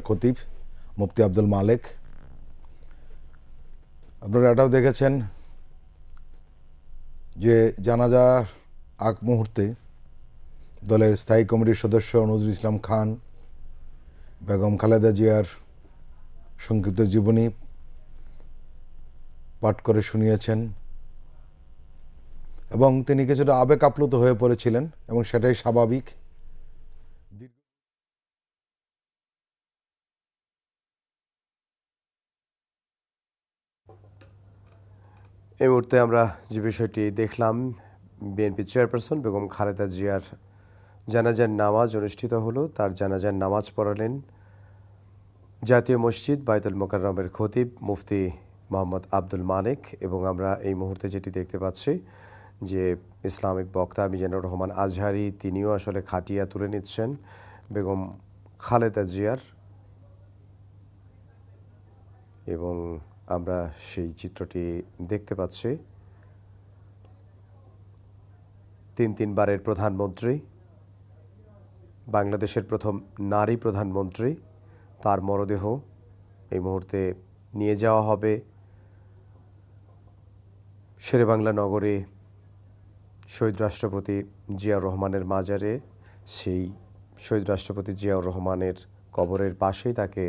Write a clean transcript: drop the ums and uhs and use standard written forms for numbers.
খতিব মুফতি আব্দুল মালেক। আপনারা এটাও দেখেছেন যে জানাজার আগ মুহূর্তে দলের স্থায়ী কমিটির সদস্য নজরুল ইসলাম খান বেগম খালেদা জিয়ার সংক্ষিপ্ত জীবনী পাঠ করে শুনিয়েছেন এবং তিনি কিছুটা আবেগ আপ্লুত হয়ে পড়েছিলেন এবং সেটাই স্বাভাবিক। এই মুহূর্তে আমরা যে বিষয়টি দেখলাম, বিএনপি চেয়ারপারসন বেগম খালেদা জিয়ার জানাজার নামাজ অনুষ্ঠিত হলো। তার জানাজার নামাজ পড়ালেন জাতীয় মসজিদ বায়তুল মোকাররমের খতিব মুফতি মোহাম্মদ আব্দুল মালেক। এবং আমরা এই মুহূর্তে যেটি দেখতে পাচ্ছি যে ইসলামিক বক্তা মিজানুর রহমান আজহারি তিনিও আসলে খাটিয়া তুলে নিচ্ছেন বেগম খালেদা জিয়ার, এবং আমরা সেই চিত্রটি দেখতে পাচ্ছি। তিনবারের প্রধানমন্ত্রী, বাংলাদেশের প্রথম নারী প্রধানমন্ত্রী, তার মরদেহ এই মুহূর্তে নিয়ে যাওয়া হবে শেরেবাংলা নগরে শহীদ রাষ্ট্রপতি জিয়াউর রহমানের মাজারে। সেই শহীদ রাষ্ট্রপতি জিয়াউর রহমানের কবরের পাশেই তাকে